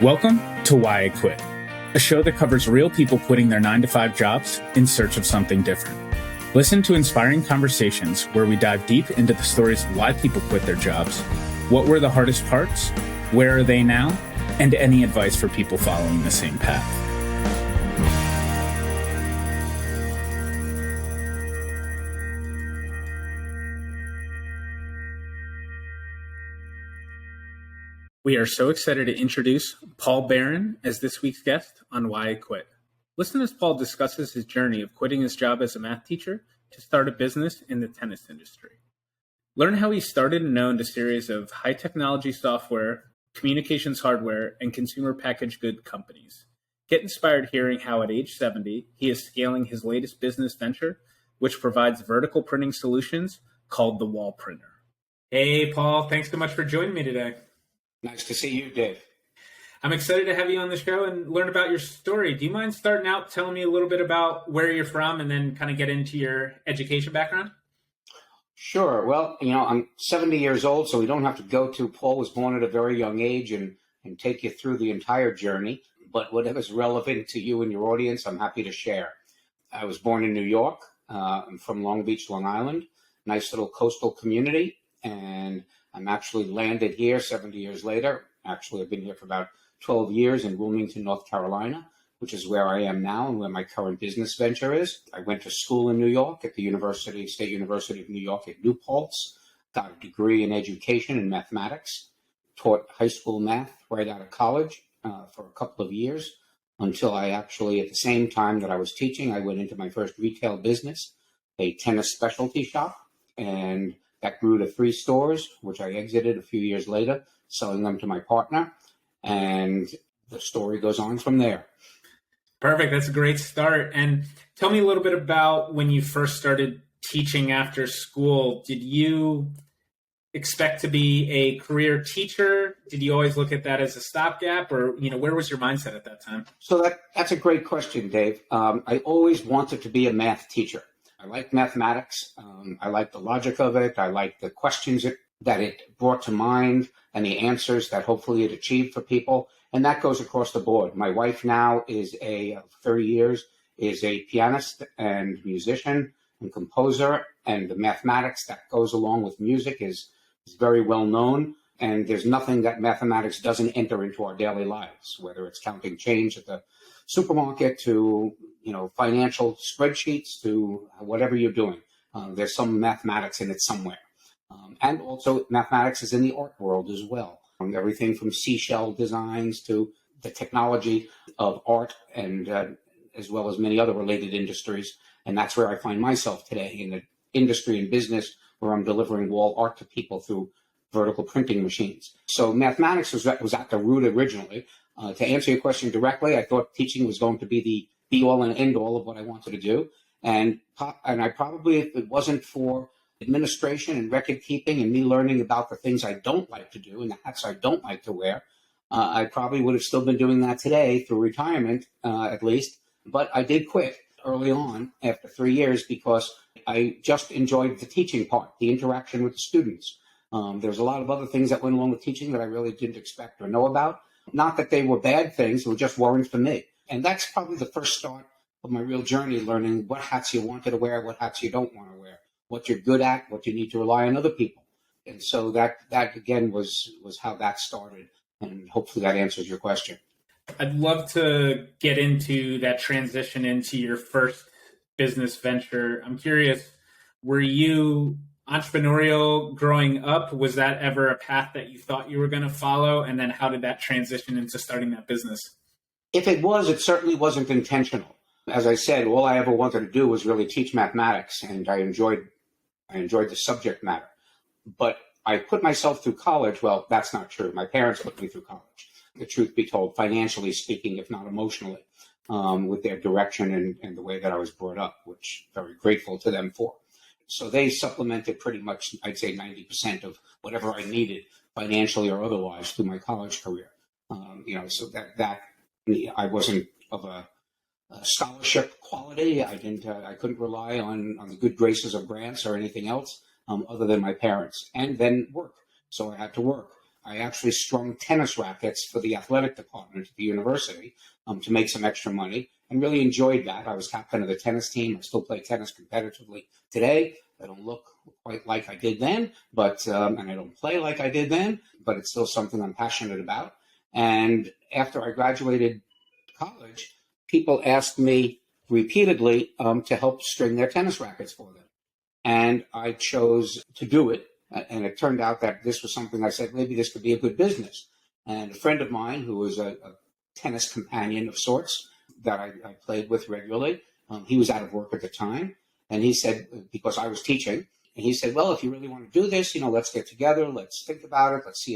Welcome to Why I Quit, a show that covers real people quitting their 9-to-5 jobs in search of something different. Listen to inspiring conversations where we dive deep into the stories of why people quit their jobs, what were the hardest parts, where are they now, and any advice for people following the same path. We are so excited to introduce Paul Barron as this week's guest on Why I Quit. Listen as Paul discusses his journey of quitting his job as a math teacher to start a business in the tennis industry. Learn how he started and owned a series of high technology software, communications hardware, and consumer packaged good companies. Get inspired hearing how at age 70, he is scaling his latest business venture, which provides vertical printing solutions called the Wall Printer. Hey, Paul, thanks so much for joining me today. Nice to see you, Dave. I'm excited to have you on the show and learn about your story. Do you mind starting out telling me a little bit about where you're from and then kind of get into your education background? Sure. Well, I'm 70 years old, so we don't have to go to Paul was born at a very young age and take you through the entire journey. But whatever's relevant to you and your audience, I'm happy to share. I was born in New York. I'm from Long Beach, Long Island, nice little coastal community. And I'm actually landed here 70 years later. Actually, I've been here for about 12 years in Wilmington, North Carolina, which is where I am now and where my current business venture is. I went to school in New York at the State University of New York at New Paltz, got a degree in education and mathematics, taught high school math right out of college for a couple of years until I actually, at the same time that I was teaching, I went into my first retail business, a tennis specialty shop, and that grew to 3 stores, which I exited a few years later, selling them to my partner. And the story goes on from there. Perfect. That's a great start. And tell me a little bit about when you first started teaching after school. Did you expect to be a career teacher? Did you always look at that as a stopgap? Or, where was your mindset at that time? So that's a great question, Dave. I always wanted to be a math teacher. I like mathematics. I like the logic of it. I like the questions that it brought to mind and the answers that hopefully it achieved for people. And that goes across the board. My wife now is 30 years, is a pianist and musician and composer. And the mathematics that goes along with music is very well known. And there's nothing that mathematics doesn't enter into our daily lives, whether it's counting change at the supermarket to financial spreadsheets to whatever you're doing. There's some mathematics in it somewhere. And also mathematics is in the art world as well. Everything from seashell designs to the technology of art and as well as many other related industries. And that's where I find myself today, in the industry and business where I'm delivering wall art to people through vertical printing machines. So mathematics was at the root originally. To answer your question directly, I thought teaching was going to be the be-all and end-all of what I wanted to do. And I probably, if it wasn't for administration and record keeping and me learning about the things I don't like to do and the hats I don't like to wear, I probably would have still been doing that today through retirement, at least. But I did quit early on after 3 years because I just enjoyed the teaching part, the interaction with the students. There's a lot of other things that went along with teaching that I really didn't expect or know about. Not that they were bad things, they just weren't for me. And that's probably the first start of my real journey, learning what hats you wanted to wear, what hats you don't want to wear, what you're good at, what you need to rely on other people. And so that again was how that started. And hopefully that answers your question. I'd love to get into that transition into your first business venture. I'm curious, were you entrepreneurial growing up? Was that ever a path that you thought you were going to follow? And then how did that transition into starting that business? If it was, it certainly wasn't intentional. As I said, all I ever wanted to do was really teach mathematics, and I enjoyed the subject matter. But I put myself through college. Well, that's not true. My parents put me through college, the truth be told, financially speaking, if not emotionally, with their direction and the way that I was brought up, which I'm very grateful to them for. So they supplemented pretty much, I'd say 90% of whatever I needed financially or otherwise through my college career. So that I wasn't of a scholarship quality. I couldn't rely on the good graces of grants or anything else other than my parents, and then work. So I had to work. I actually strung tennis rackets for the athletic department at the university to make some extra money, and really enjoyed that. I was captain of the tennis team. I still play tennis competitively today. I don't look quite like I did then, but and I don't play like I did then, but it's still something I'm passionate about. And after I graduated college, people asked me repeatedly to help string their tennis rackets for them. And I chose to do it. And it turned out that this was something I said, maybe this could be a good business. And a friend of mine who was a tennis companion of sorts that I played with regularly, he was out of work at the time. And he said, because I was teaching, and he said, well, if you really want to do this, let's get together. Let's think about it. Let's see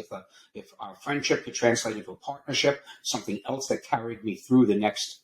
if our friendship could translate into a partnership, something else that carried me through the next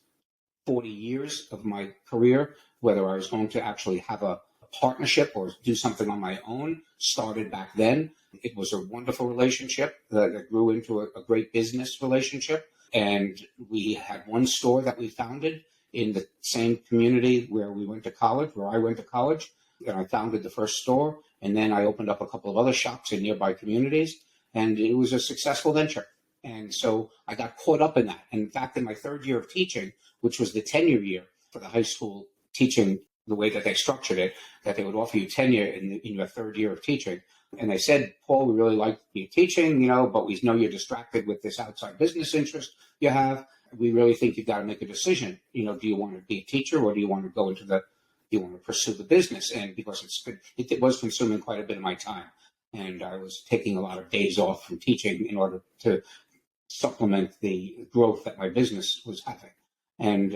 40 years of my career, whether I was going to actually have a partnership or do something on my own, started back then. It was a wonderful relationship that grew into a great business relationship. And we had one store that we founded in the same community where we went to college, where I went to college. And I founded the first store. And then I opened up a couple of other shops in nearby communities. And it was a successful venture. And so I got caught up in that. And in fact, in my third year of teaching, which was the tenure year for the high school teaching, the way that they structured it, that they would offer you tenure in your third year of teaching. And they said, Paul, we really like you teaching, but we know you're distracted with this outside business interest you have. We really think you've got to make a decision. Do you want to be a teacher, or do you want to go into do you want to pursue the business? And because it was consuming quite a bit of my time. And I was taking a lot of days off from teaching in order to supplement the growth that my business was having. And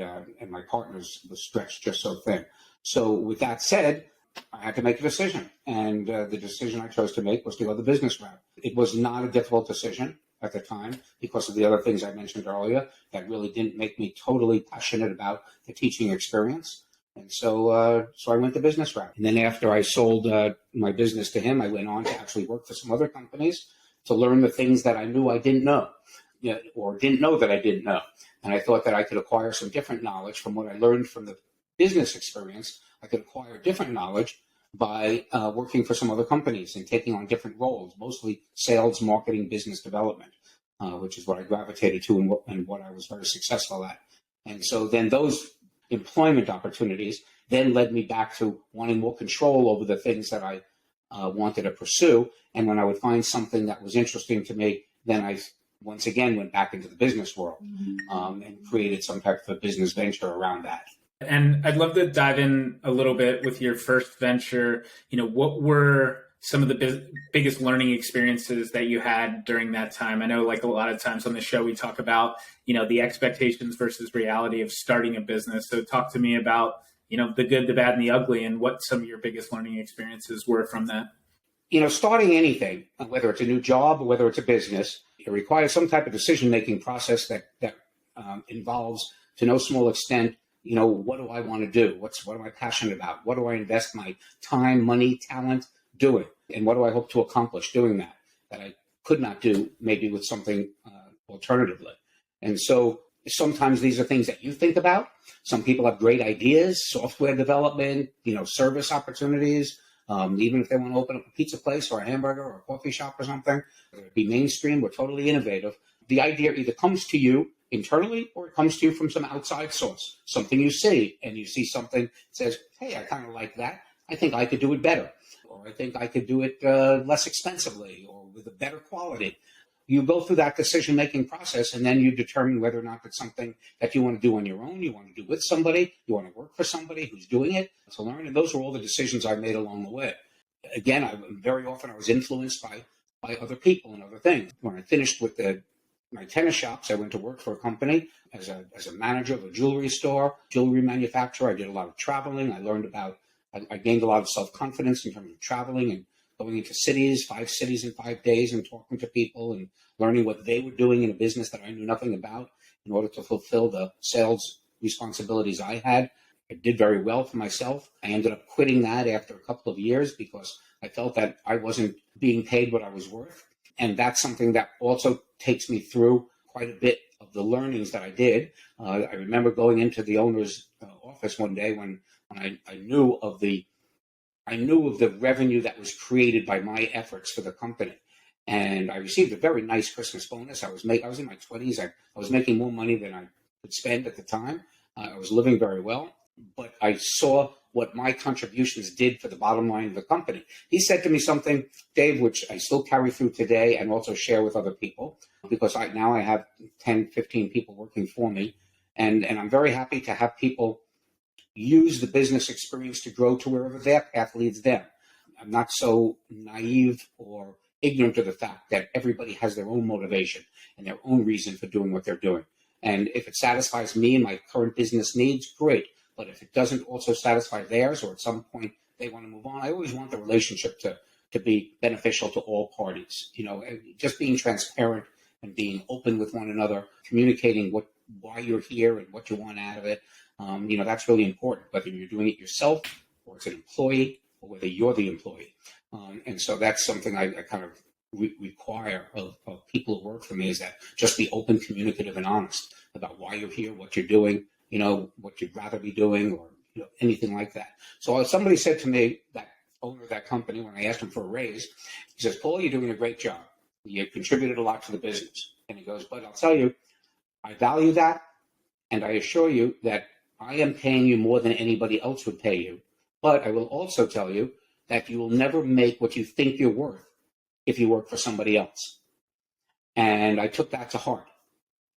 my partners was stretched just so thin. So with that said, I had to make a decision. And the decision I chose to make was to go the business route. It was not a difficult decision at the time because of the other things I mentioned earlier that really didn't make me totally passionate about the teaching experience. And so I went the business route. And then after I sold my business to him, I went on to actually work for some other companies to learn the things that I knew I didn't know, or didn't know that I didn't know. And I thought that I could acquire some different knowledge from what I learned from the business experience. I could acquire different knowledge by working for some other companies and taking on different roles, mostly sales, marketing, business development, which is what I gravitated to and what I was very successful at. And so then those employment opportunities then led me back to wanting more control over the things that I wanted to pursue. And when I would find something that was interesting to me, then I once again went back into the business world and created some type of a business venture around that. And I'd love to dive in a little bit with your first venture. What were some of the biggest learning experiences that you had during that time? I know, like a lot of times on the show, we talk about, the expectations versus reality of starting a business. So talk to me about, the good, the bad, and the ugly, and what some of your biggest learning experiences were from that. Starting anything, whether it's a new job or whether it's a business, it requires some type of decision-making process that involves, to no small extent, what do I want to do? What am I passionate about? What do I invest my time, money, talent doing? And what do I hope to accomplish doing that I could not do maybe with something alternatively? And so sometimes these are things that you think about. Some people have great ideas, software development, service opportunities. Even if they want to open up a pizza place or a hamburger or a coffee shop or something, whether it be mainstream or totally innovative, the idea either comes to you internally or it comes to you from some outside source, something you see, and you see something that says, hey, I kind of like that. I think I could do it better, or I think I could do it less expensively or with a better quality. You go through that decision-making process, and then you determine whether or not it's something that you want to do on your own, you want to do with somebody, you want to work for somebody who's doing it to learn. And those were all the decisions I made along the way. Again, very often I was influenced by other people and other things. When I finished with my tennis shops, I went to work for a company as a manager of a jewelry store, jewelry manufacturer. I did a lot of traveling. I gained a lot of self-confidence in terms of traveling and going into cities, 5 cities in 5 days, and talking to people and learning what they were doing in a business that I knew nothing about in order to fulfill the sales responsibilities I had. I did very well for myself. I ended up quitting that after a couple of years because I felt that I wasn't being paid what I was worth. And that's something that also takes me through quite a bit of the learnings that I did. I remember going into the owner's office one day when I knew of the revenue that was created by my efforts for the company. And I received a very nice Christmas bonus. I was in my 20s. I was making more money than I could spend at the time. I was living very well, but I saw what my contributions did for the bottom line of the company. He said to me something, Dave, which I still carry through today and also share with other people, because now I have 10, 15 people working for me. And I'm very happy to have people use the business experience to grow to wherever their path leads them. I'm not so naive or ignorant of the fact that everybody has their own motivation and their own reason for doing what they're doing. And if it satisfies me and my current business needs, great. But if it doesn't also satisfy theirs, or at some point they want to move on, I always want the relationship to be beneficial to all parties. Just being transparent and being open with one another, communicating why you're here and what you want out of it. That's really important, whether you're doing it yourself or it's an employee or whether you're the employee. And so that's something I kind of require of people who work for me, is that just be open, communicative, and honest about why you're here, what you're doing, what you'd rather be doing, or anything like that. So somebody said to me, that owner of that company, when I asked him for a raise, he says, Paul, you're doing a great job. You contributed a lot to the business. And he goes, but I'll tell you, I value that. And I assure you that I am paying you more than anybody else would pay you. But I will also tell you that you will never make what you think you're worth if you work for somebody else. And I took that to heart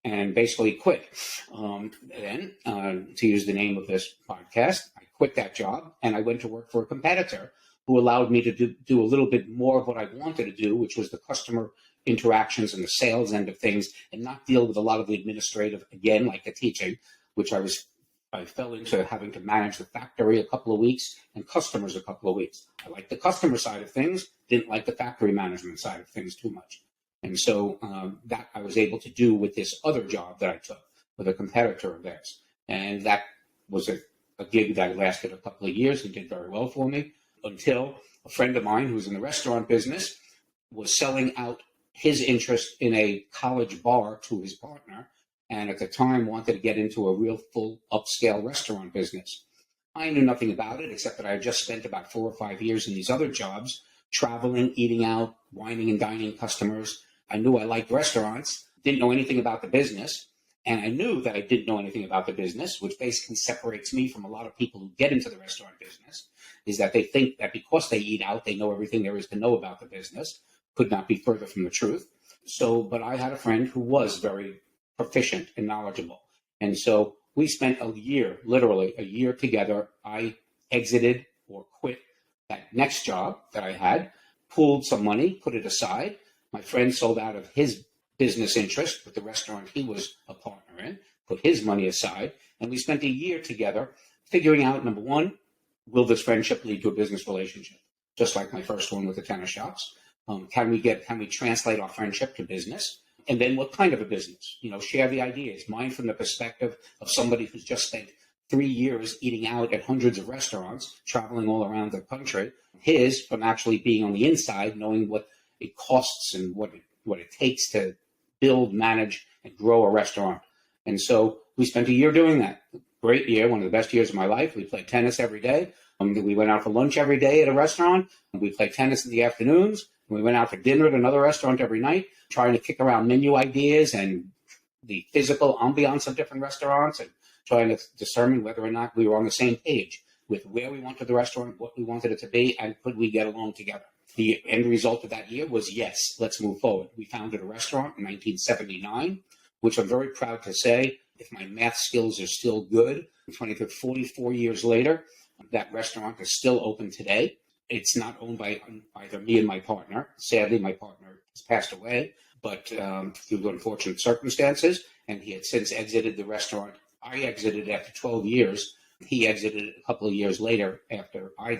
and basically quit. Then, to use the name of this podcast, I quit that job and I went to work for a competitor who allowed me to do a little bit more of what I wanted to do, which was the customer interactions and the sales end of things, and not deal with a lot of the administrative, again, like the teaching, which I fell into having to manage the factory a couple of weeks and customers a couple of weeks. I liked the customer side of things, didn't like the factory management side of things too much. And so that I was able to do with this other job that I took with a competitor of theirs. And that was a gig that lasted a couple of years and did very well for me, until a friend of mine who was in the restaurant business was selling out his interest in a college bar to his partner, and at the time wanted to get into a real full upscale restaurant business. I knew nothing about it, except that I had just spent about 4 or 5 years in these other jobs, traveling, eating out, wining and dining customers. I knew I liked restaurants, didn't know anything about the business, and I knew that I didn't know anything about the business, which basically separates me from a lot of people who get into the restaurant business, is that they think that because they eat out, they know everything there is to know about the business. Could not be further from the truth. But I had a friend who was very proficient and knowledgeable. And so we spent a year, literally a year together. I exited or quit that next job that I had, pooled some money, put it aside. My friend sold out of his business interest with the restaurant he was a partner in, put his money aside, and we spent a year together figuring out, number one, will this friendship lead to a business relationship? Just like my first one with the tennis shops. Can we translate our friendship to business? And then what kind of a business? Share the ideas. Mine from the perspective of somebody who's just spent 3 years eating out at hundreds of restaurants, traveling all around the country. His from actually being on the inside, knowing what it costs and what it takes to build, manage, and grow a restaurant. And so we spent a year doing that. Great year, one of the best years of my life. We played tennis every day. We went out for lunch every day at a restaurant. And we played tennis in the afternoons. We went out for dinner at another restaurant every night, trying to kick around menu ideas and the physical ambiance of different restaurants, and trying to determine whether or not we were on the same page with where we wanted the restaurant, what we wanted it to be, and could we get along together. The end result of that year was, yes, let's move forward. We founded a restaurant in 1979, which I'm very proud to say, if my math skills are still good, 44 years later, that restaurant is still open today. It's not owned by either me and my partner. Sadly, my partner has passed away, but due to unfortunate circumstances, and he had since exited the restaurant. I exited after 12 years. He exited a couple of years later after I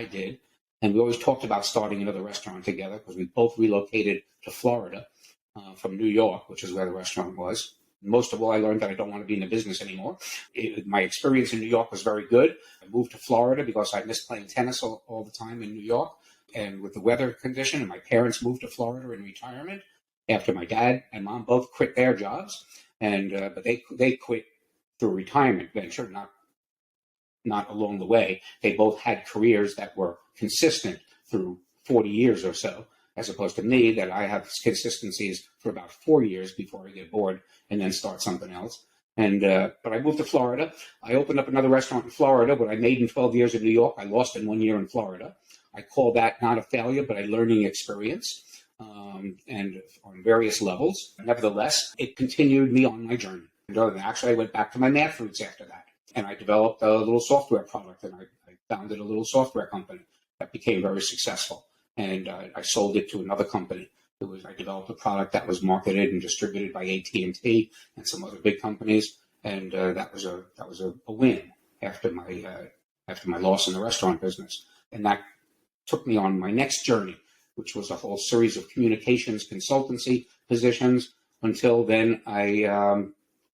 did. And we always talked about starting another restaurant together because we both relocated to Florida from New York, which is where the restaurant was. Most of all, I learned that I don't want to be in the business anymore. My experience in New York was very good. I moved to Florida because I missed playing tennis all the time in New York. And with the weather condition, and my parents moved to Florida in retirement after my dad and mom both quit their jobs. But they quit through retirement venture, not along the way. They both had careers that were consistent through 40 years or so. as opposed to me, that I have consistencies for about 4 years before I get bored and then start something else. And but I moved to Florida. I opened up another restaurant in Florida. What I made in 12 years in New York, I lost in 1 year in Florida. I call that not a failure, but a learning experience, and on various levels. Nevertheless, it continued me on my journey. And actually, I went back to my math roots after that. And I developed a little software product, and I founded a little software company that became very successful. And I sold it to another company. I developed a product that was marketed and distributed by AT&T and some other big companies, and that was a win after my loss in the restaurant business. And that took me on my next journey, which was a whole series of communications consultancy positions. Until then, I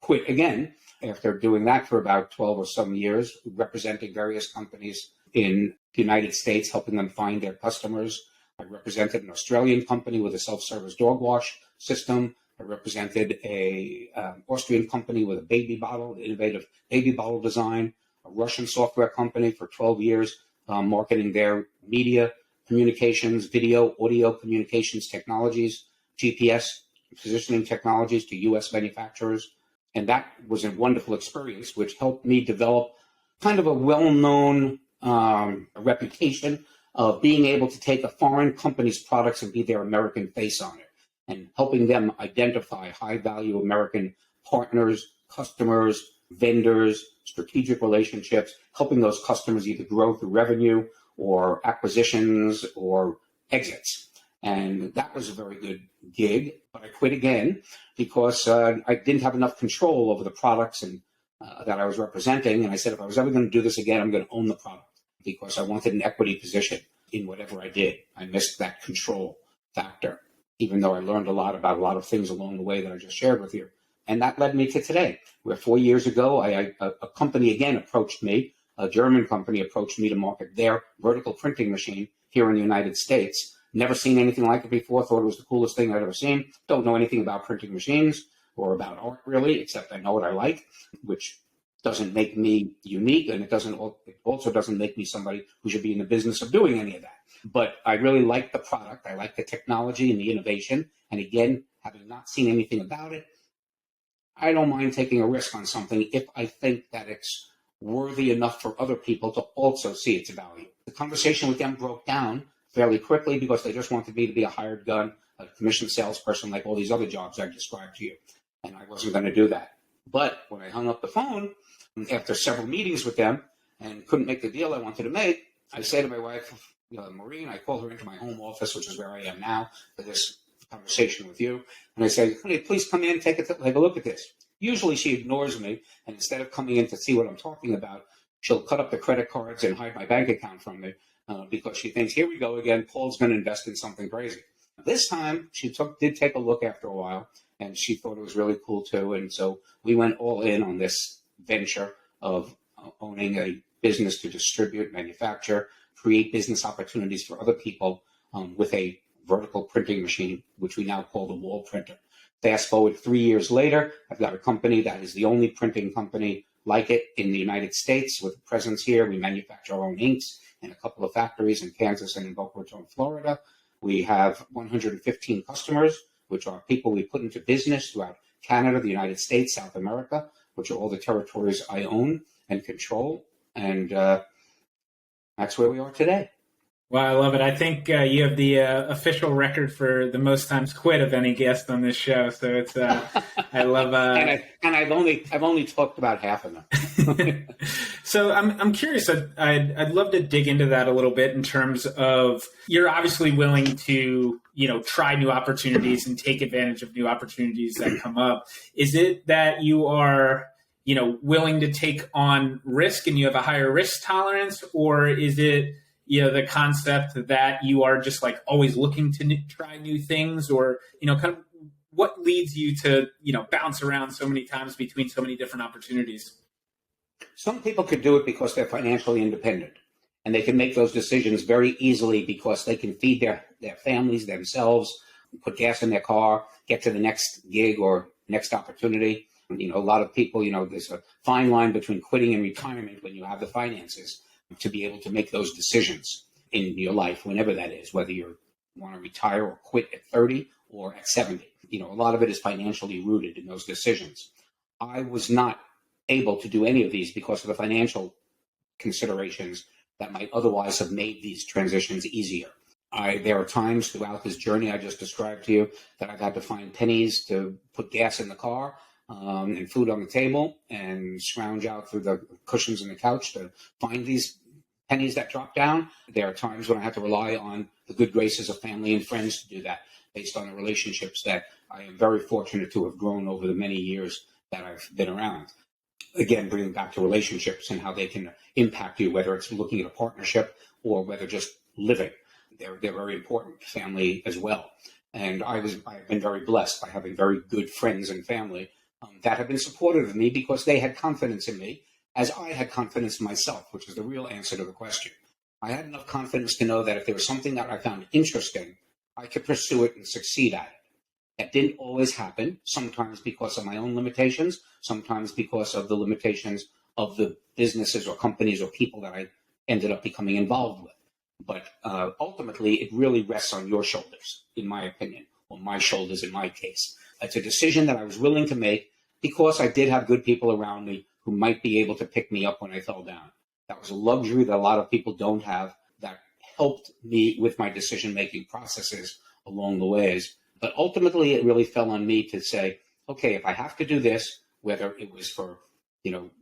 quit again after doing that for about 12 or some years, representing various companies in the United States, helping them find their customers. I represented an Australian company with a self-service dog wash system. I represented a Austrian company with a baby bottle, innovative baby bottle design, a Russian software company for 12 years, marketing their media communications, video, audio communications technologies, GPS positioning technologies to U.S. manufacturers. And that was a wonderful experience, which helped me develop kind of a well-known reputation of being able to take a foreign company's products and be their American face on it, and helping them identify high-value American partners, customers, vendors, strategic relationships, helping those customers either grow through revenue or acquisitions or exits. And that was a very good gig, but I quit again because I didn't have enough control over the products and that I was representing. And I said, if I was ever going to do this again, I'm going to own the product, because I wanted an equity position in whatever I did. I missed that control factor, even though I learned a lot about a lot of things along the way that I just shared with you. And that led me to today, where 4 years ago, a company again approached me, a German company approached me to market their vertical printing machine here in the United States. Never seen anything like it before, thought it was the coolest thing I'd ever seen. Don't know anything about printing machines or about art really, except I know what I like, which doesn't make me unique, and it also doesn't make me somebody who should be in the business of doing any of that. But I really like the product. I like the technology and the innovation. And again, having not seen anything about it, I don't mind taking a risk on something if I think that it's worthy enough for other people to also see its value. The conversation with them broke down fairly quickly because they just wanted me to be a hired gun, a commission salesperson, like all these other jobs I described to you. And I wasn't going to do that. But when I hung up the phone, after several meetings with them and couldn't make the deal I wanted to make, I say to my wife, Maureen, I called her into my home office, which is where I am now for this conversation with you. And I say, honey, please come in, take a look at this. Usually she ignores me, and instead of coming in to see what I'm talking about, she'll cut up the credit cards and hide my bank account from me because she thinks, here we go again, Paul's going to invest in something crazy. This time, she did take a look after a while, and she thought it was really cool too. And so we went all in on this venture of owning a business to distribute, manufacture, create business opportunities for other people with a vertical printing machine, which we now call the wall printer. Fast forward 3 years later, I've got a company that is the only printing company like it in the United States with a presence here. We manufacture our own inks in a couple of factories in Kansas and in Boca Raton, Florida. We have 115 customers, which are people we put into business throughout Canada, the United States, South America, which are all the territories I own and control. And that's where we are today. Well, I love it. I think you have the official record for the most times quit of any guest on this show. So it's I love. And I've only talked about half of them. So I'm curious. I'd love to dig into that a little bit in terms of you're obviously willing to try new opportunities and take advantage of new opportunities that come up. Is it that you are willing to take on risk and you have a higher risk tolerance, or is it the concept that you are just like always looking to try new things, or, kind of what leads you to, bounce around so many times between so many different opportunities? Some people could do it because they're financially independent, and they can make those decisions very easily because they can feed their families, themselves, put gas in their car, get to the next gig or next opportunity. A lot of people, there's a fine line between quitting and retirement when you have the finances to be able to make those decisions in your life, whenever that is, whether you're want to retire or quit at 30 or at 70. A lot of it is financially rooted in those decisions. I was not able to do any of these because of the financial considerations that might otherwise have made these transitions easier. There are times throughout this journey I just described to you that I've had to find pennies to put gas in the car and food on the table and scrounge out through the cushions in the couch to find these pennies that drop down. There are times when I have to rely on the good graces of family and friends to do that based on the relationships that I am very fortunate to have grown over the many years that I've been around. Again, bringing back to relationships and how they can impact you, whether it's looking at a partnership or whether just living. They're very important, family as well. And I've been very blessed by having very good friends and family that have been supportive of me because they had confidence in me as I had confidence in myself, which is the real answer to the question. I had enough confidence to know that if there was something that I found interesting, I could pursue it and succeed at it. That didn't always happen, sometimes because of my own limitations, sometimes because of the limitations of the businesses or companies or people that I ended up becoming involved with. But ultimately, it really rests on your shoulders, in my opinion, or my shoulders in my case. It's a decision that I was willing to make because I did have good people around me who might be able to pick me up when I fell down. That was a luxury that a lot of people don't have that helped me with my decision-making processes along the ways. But ultimately, it really fell on me to say, okay, if I have to do this, whether it was for,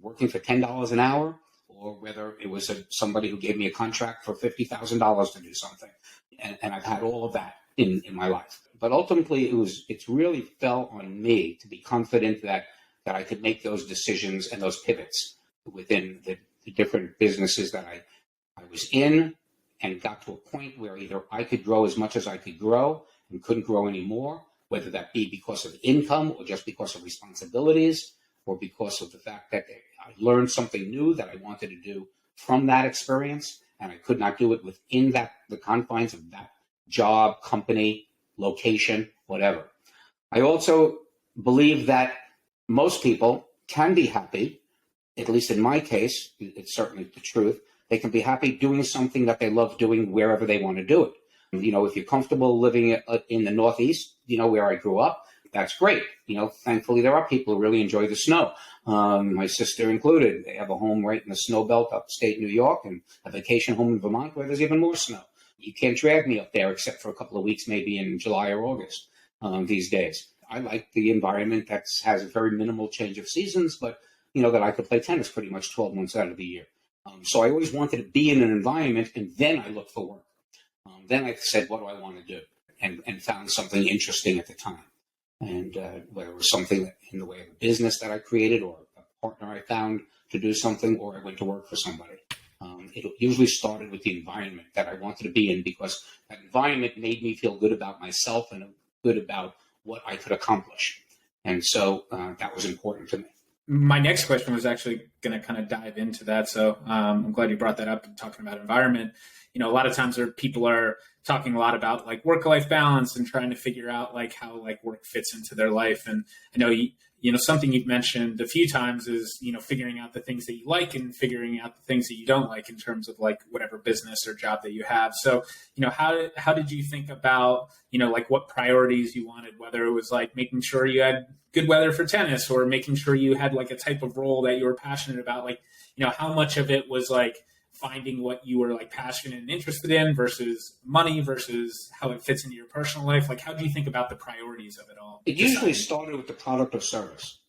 working for $10 an hour, or whether it was somebody who gave me a contract for $50,000 to do something. And I've had all of that in my life. But ultimately, it really fell on me to be confident that I could make those decisions and those pivots within the different businesses that I was in, and got to a point where either I could grow as much as I could grow and couldn't grow anymore, whether that be because of income or just because of responsibilities or because of the fact that I learned something new that I wanted to do from that experience, and I could not do it within the confines of that job, company, location, whatever. I also believe that most people can be happy, at least in my case, it's certainly the truth. They can be happy doing something that they love doing wherever they want to do it. If you're comfortable living in the Northeast, where I grew up, that's great. Thankfully, there are people who really enjoy the snow. My sister included. They have a home right in the snow belt upstate New York and a vacation home in Vermont where there's even more snow. You can't drag me up there except for a couple of weeks, maybe in July or August these days. I like the environment that has a very minimal change of seasons, but, that I could play tennis pretty much 12 months out of the year. So I always wanted to be in an environment, and then I looked for work. Then I said, what do I want to do? And found something interesting at the time. And whether it was something in the way of a business that I created or a partner I found to do something, or I went to work for somebody. It usually started with the environment that I wanted to be in, because that environment made me feel good about myself and good about what I could accomplish. And so that was important to me. My next question was actually going to kind of dive into that. So I'm glad you brought that up, talking about environment. A lot of times people are talking a lot about like work-life balance and trying to figure out like how like work fits into their life. And I know something you've mentioned a few times is, figuring out the things that you like and figuring out the things that you don't like in terms of like whatever business or job that you have. So, how did you think about, like what priorities you wanted, whether it was like making sure you had good weather for tennis or making sure you had like a type of role that you were passionate about, like, how much of it was like finding what you were like passionate and interested in versus money versus how it fits into your personal life? Like, how do you think about the priorities of it all? It usually started with the product or service,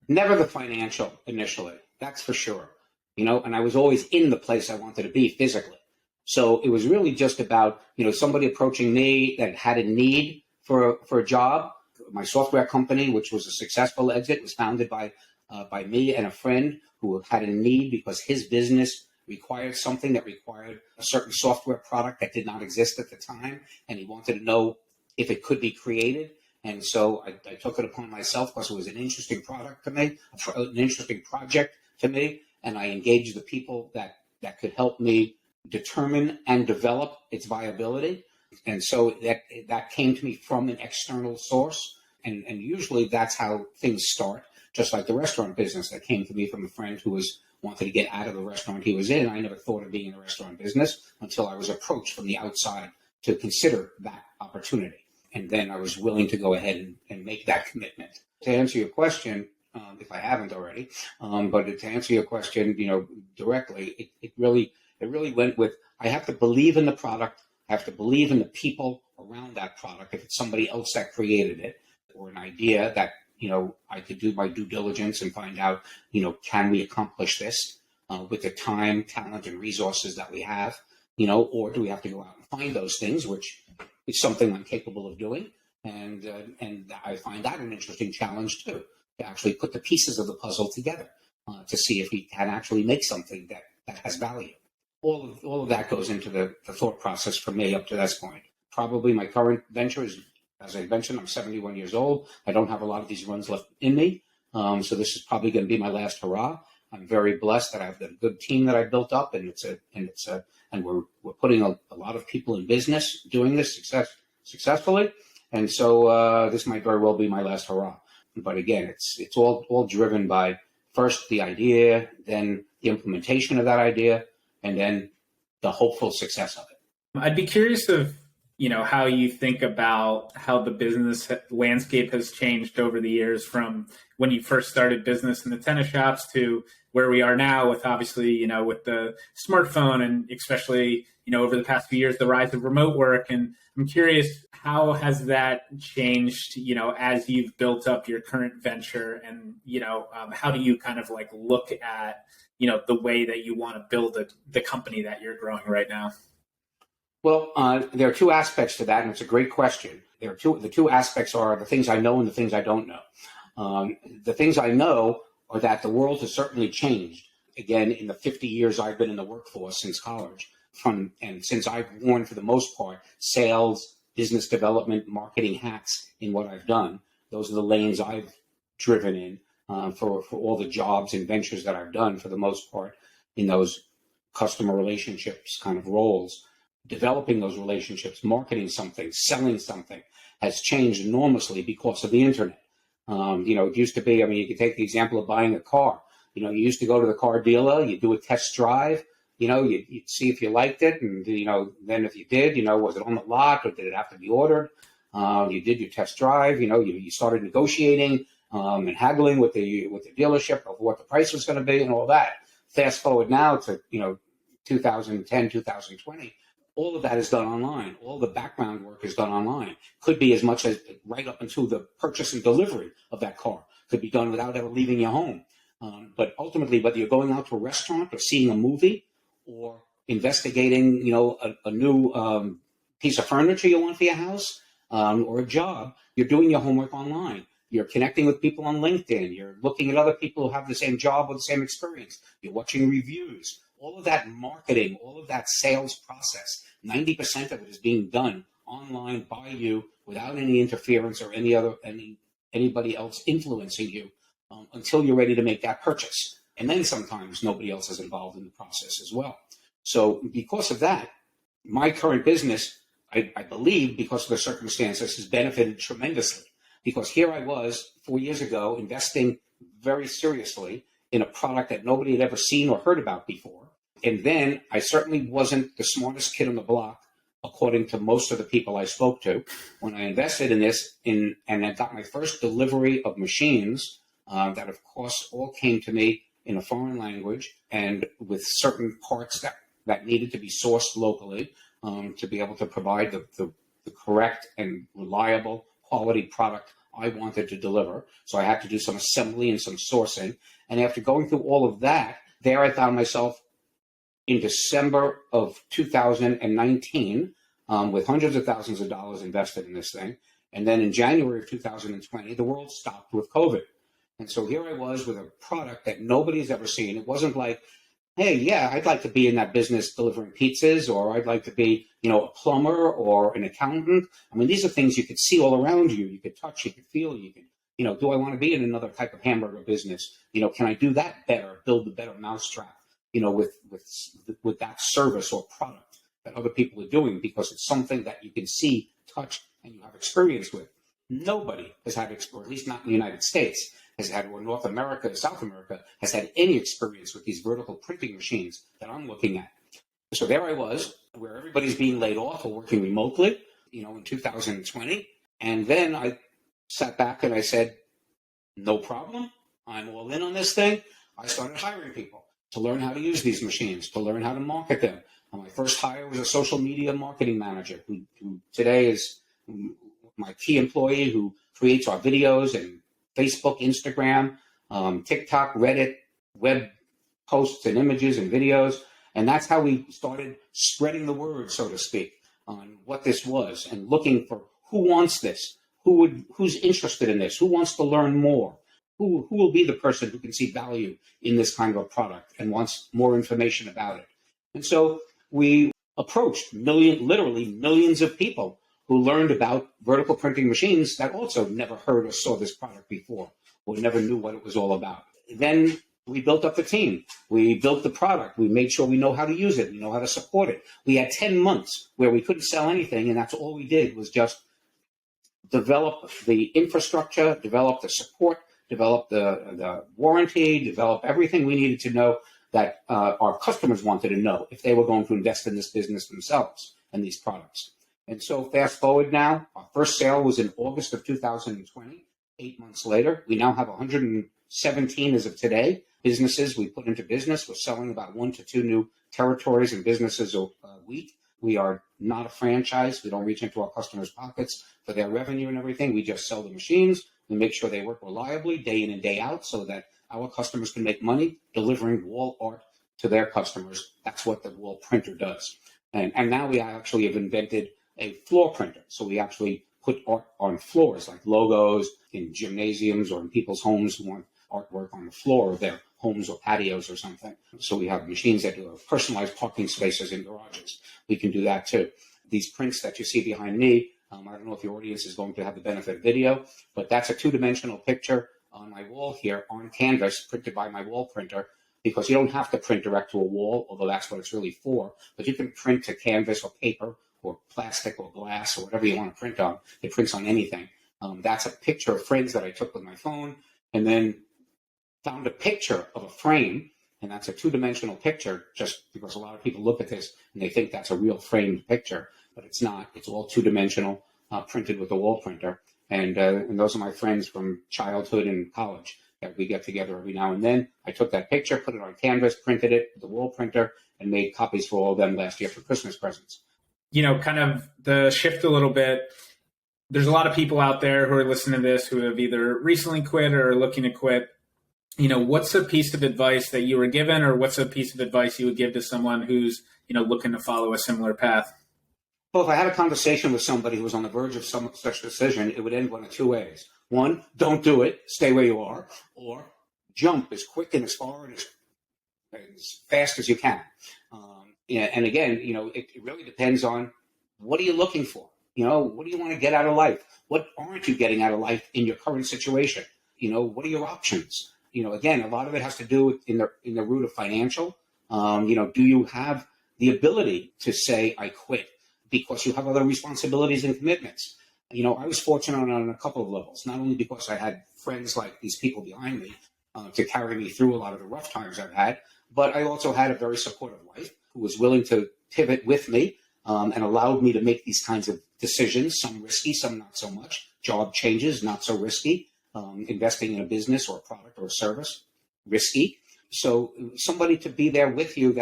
never the financial initially. That's for sure. And I was always in the place I wanted to be physically. So it was really just about, somebody approaching me that had a need for a job. My software company, which was a successful exit, was founded by me and a friend who had a need because his business required something that required a certain software product that did not exist at the time, and he wanted to know if it could be created. And so I took it upon myself because it was an interesting product to me, an interesting project to me, and I engaged the people that could help me determine and develop its viability. And so that came to me from an external source, and usually that's how things start, just like the restaurant business that came to me from a friend who wanted to get out of the restaurant he was in. I never thought of being in the restaurant business until I was approached from the outside to consider that opportunity. And then I was willing to go ahead and make that commitment. To answer your question, if I haven't already, but to answer your question, directly, it really went with, I have to believe in the product. I have to believe in the people around that product. If it's somebody else that created it, or an idea that, I could do my due diligence and find out, can we accomplish this with the time, talent, and resources that we have, or do we have to go out and find those things, which is something I'm capable of doing. And I find that an interesting challenge too, to actually put the pieces of the puzzle together to see if we can actually make something that has value. All of that goes into the thought process for me up to this point. Probably my current venture is, as I mentioned, I'm 71 years old. I don't have a lot of these runs left in me. So this is probably going to be my last hurrah. I'm very blessed that I have a good team that I built up, and we're putting a lot of people in business doing this successfully. And so this might very well be my last hurrah. But again, it's all driven by first the idea, then the implementation of that idea, and then the hopeful success of it. I'd be curious of, how you think about how the business landscape has changed over the years from when you first started business in the tennis shops to where we are now with obviously, with the smartphone and especially, over the past few years, the rise of remote work. And I'm curious, how has that changed, as you've built up your current venture and, how do you kind of like look at, the way that you want to build the company that you're growing right now? Well, there are two aspects to that, and it's a great question. The two aspects are the things I know and the things I don't know. The things I know are that the world has certainly changed. Again, in the 50 years I've been in the workforce since college, and since I've worn, for the most part, sales, business development, marketing hats in what I've done, those are the lanes I've driven in for all the jobs and ventures that I've done, for the most part, in those customer relationships kind of roles. Developing those relationships, marketing something, selling something has changed enormously because of the internet. It used to be, you could take the example of buying a car. You used to go to the car dealer, you do a test drive, you'd see if you liked it. And, then if you did, was it on the lot or did it have to be ordered? You did your test drive, you started negotiating and haggling with the dealership of what the price was going to be and all that. Fast forward now to, 2010, 2020. All of that is done online. All the background work is done online. Could be as much as right up until the purchase and delivery of that car. Could be done without ever leaving your home. But ultimately, whether you're going out to a restaurant or seeing a movie or investigating, a new piece of furniture you want for your house or a job, you're doing your homework online. You're connecting with people on LinkedIn. You're looking at other people who have the same job or the same experience. You're watching reviews. All of that marketing, all of that sales process, 90% of it is being done online by you without any interference or anybody else influencing you until you're ready to make that purchase. And then sometimes nobody else is involved in the process as well. So because of that, my current business, I believe, because of the circumstances, has benefited tremendously. Because here I was 4 years ago investing very seriously in a product that nobody had ever seen or heard about before. And then I certainly wasn't the smartest kid on the block, according to most of the people I spoke to, when I invested in this, and I got my first delivery of machines that, of course, all came to me in a foreign language and with certain parts that needed to be sourced locally to be able to provide the correct and reliable quality product I wanted to deliver. So I had to do some assembly and some sourcing. And after going through all of that, there I found myself in December of 2019 with hundreds of thousands of dollars invested in this thing. And then in January of 2020, the world stopped with COVID. And so here I was with a product that nobody's ever seen. It wasn't like, hey, yeah, I'd like to be in that business delivering pizzas, or I'd like to be, a plumber or an accountant. I mean, these are things you could see all around you. You could touch, you could feel, you could, do I want to be in another type of hamburger business? Can I do that better, build a better mousetrap, with that service or product that other people are doing, because it's something that you can see, touch, and you have experience with. Nobody has had, or at least not in the United States, has had, or North America, South America, has had any experience with these vertical printing machines that I'm looking at. So there I was, where everybody's being laid off or working remotely, in 2020. And then I sat back and I said, no problem. I'm all in on this thing. I started hiring people to learn how to use these machines, to learn how to market them. And my first hire was a social media marketing manager who today is my key employee, who creates our videos and Facebook, Instagram, TikTok, Reddit, web posts and images and videos. And that's how we started spreading the word, so to speak, on what this was and looking for who wants this, who's interested in this, who wants to learn more, who will be the person who can see value in this kind of a product and wants more information about it. And so we approached literally millions of people who learned about vertical printing machines that also never heard or saw this product before or never knew what it was all about. Then we built up the team. We built the product. We made sure we know how to use it. We know how to support it. We had 10 months where we couldn't sell anything, and that's all we did was just develop the infrastructure, develop the support, develop the warranty, develop everything we needed to know that our customers wanted to know if they were going to invest in this business themselves and these products. And so fast forward now, our first sale was in August of 2020. 8 months later, we now have 117 as of today businesses we put into business. We're selling about 1 to 2 new territories and businesses a week. We are not a franchise. We don't reach into our customers' pockets for their revenue and everything. We just sell the machines. We make sure they work reliably day in and day out so that our customers can make money delivering wall art to their customers. That's what the wall printer does. And now we actually have invented a floor printer. So we actually put art on floors, like logos in gymnasiums or in people's homes who want artwork on the floor of their homes or patios or something. So we have machines that do personalized parking spaces in garages. We can do that too. These prints that you see behind me, I don't know if your audience is going to have the benefit of video, but that's a 2-dimensional picture on my wall here on canvas printed by my wall printer, because you don't have to print direct to a wall, although that's what it's really for, but you can print to canvas or paper or plastic or glass or whatever you want to print on. It prints on anything. That's a picture of friends that I took with my phone, and then found a picture of a frame, and that's a 2-dimensional picture, just because a lot of people look at this and they think that's a real framed picture, but it's not. It's all 2-dimensional, printed with a wall printer. And those are my friends from childhood and college that we get together every now and then. I took that picture, put it on canvas, printed it with the wall printer, and made copies for all of them last year for Christmas presents. Kind of the shift a little bit. There's a lot of people out there who are listening to this who have either recently quit or are looking to quit. What's a piece of advice that you were given, or what's a piece of advice you would give to someone who's, looking to follow a similar path? Well, if I had a conversation with somebody who was on the verge of some such decision, it would end one of 2 ways. One, don't do it, stay where you are, or jump as quick and as far and as fast as you can. And again, it really depends on what are you looking for? What do you want to get out of life? What aren't you getting out of life in your current situation? What are your options? Again, a lot of it has to do with in the root of financial. Do you have the ability to say, I quit, because you have other responsibilities and commitments? I was fortunate on a couple of levels, not only because I had friends like these people behind me to carry me through a lot of the rough times I've had, but I also had a very supportive wife who was willing to pivot with me and allowed me to make these kinds of decisions, some risky, some not so much. Job changes, not so risky. Investing in a business or a product or a service, risky. So somebody to be there with you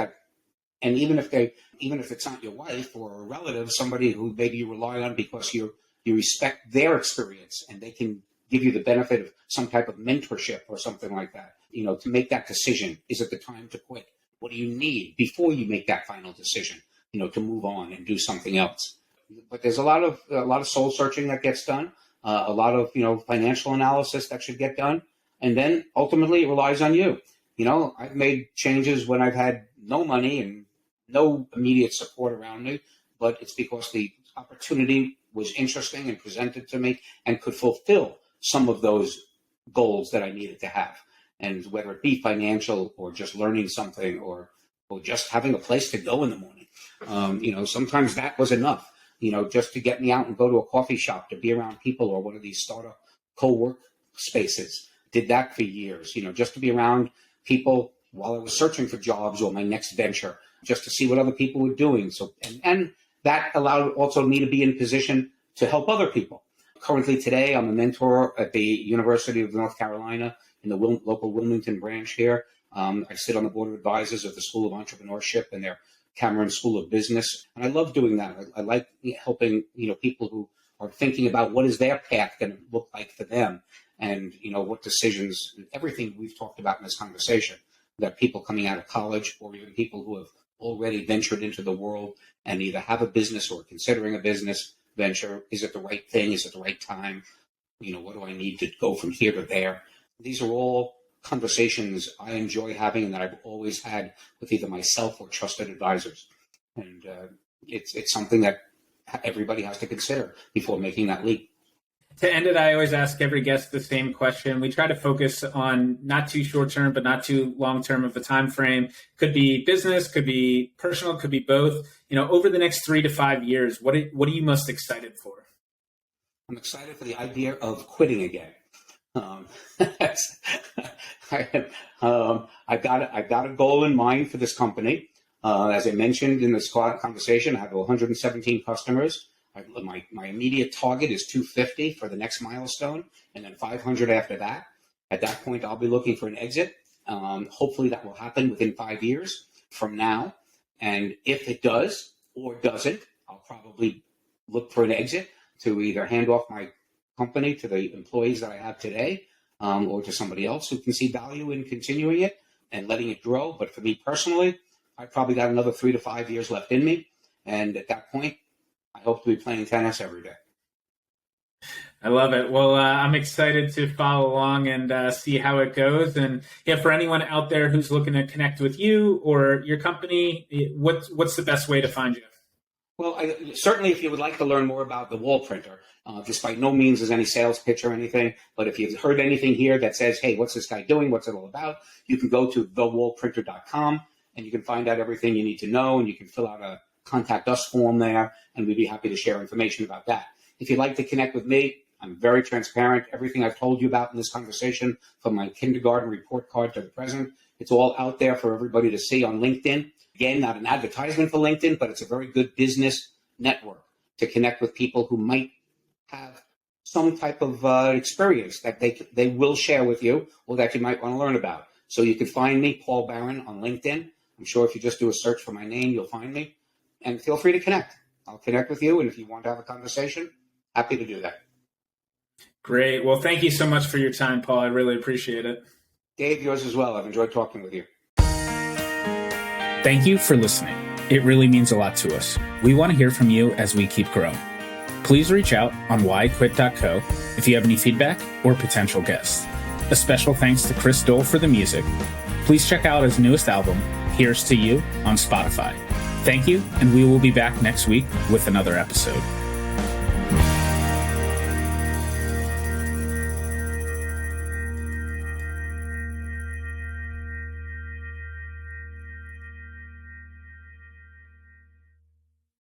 and even if it's not your wife or a relative, somebody who maybe you rely on because you respect their experience and they can give you the benefit of some type of mentorship or something like that, to make that decision. Is it the time to quit? What do you need before you make that final decision, to move on and do something else? But there's a lot of soul searching that gets done. A lot of, financial analysis that should get done. And then ultimately it relies on you. I've made changes when I've had no money and no immediate support around me, but it's because the opportunity was interesting and presented to me and could fulfill some of those goals that I needed to have. And whether it be financial or just learning something or just having a place to go in the morning, sometimes that was enough. Just to get me out and go to a coffee shop, to be around people or one of these startup co-work spaces. Did that for years, just to be around people while I was searching for jobs or my next venture. just to see what other people were doing. So, and that allowed also me to be in position to help other people. Currently today, I'm a mentor at the University of North Carolina in the local Wilmington branch here. I sit on the board of advisors of the School of Entrepreneurship and their Cameron School of Business. And I love doing that. I like helping, people who are thinking about what is their path going to look like for them, and, what decisions, everything we've talked about in this conversation, that people coming out of college or even people who have already ventured into the world and either have a business or considering a business venture. Is it the right thing? Is it the right time? What do I need to go from here to there? These are all conversations I enjoy having and that I've always had with either myself or trusted advisors. And it's something that everybody has to consider before making that leap. To end it, I always ask every guest the same question. We try to focus on not too short term, but not too long term of a time frame. Could be business, could be personal, could be both. Over the next 3 to 5 years, what are you most excited for? I'm excited for the idea of quitting again. I've got a goal in mind for this company. As I mentioned in this conversation, I have 117 customers. My immediate target is 250 for the next milestone, and then 500 after that. At that point, I'll be looking for an exit. Hopefully that will happen within 5 years from now. And if it does or doesn't, I'll probably look for an exit to either hand off my company to the employees that I have today, or to somebody else who can see value in continuing it and letting it grow. But for me personally, I probably got another 3 to 5 years left in me. And at that point, I hope to be playing tennis every day. I love it. Well, I'm excited to follow along and see how it goes. And for anyone out there who's looking to connect with you or your company, what's the best way to find you? Well, certainly if you would like to learn more about the wall printer, this by no means is any sales pitch or anything, but if you've heard anything here that says, hey, what's this guy doing? What's it all about? You can go to thewallprinter.com and you can find out everything you need to know, and you can fill out a contact us form there, and we'd be happy to share information about that. If you'd like to connect with me, I'm very transparent. Everything I've told you about in this conversation, from my kindergarten report card to the present, it's all out there for everybody to see on LinkedIn. Again, not an advertisement for LinkedIn, but it's a very good business network to connect with people who might have some type of experience that they will share with you or that you might want to learn about. So you can find me, Paul Barron, on LinkedIn. I'm sure if you just do a search for my name, you'll find me. And feel free to connect. I'll connect with you. And if you want to have a conversation, happy to do that. Great. Well, thank you so much for your time, Paul. I really appreciate it. Dave, yours as well. I've enjoyed talking with you. Thank you for listening. It really means a lot to us. We want to hear from you as we keep growing. Please reach out on whyquit.co if you have any feedback or potential guests. A special thanks to Chris Dole for the music. Please check out his newest album, Here's to You, on Spotify. Thank you, and we will be back next week with another episode.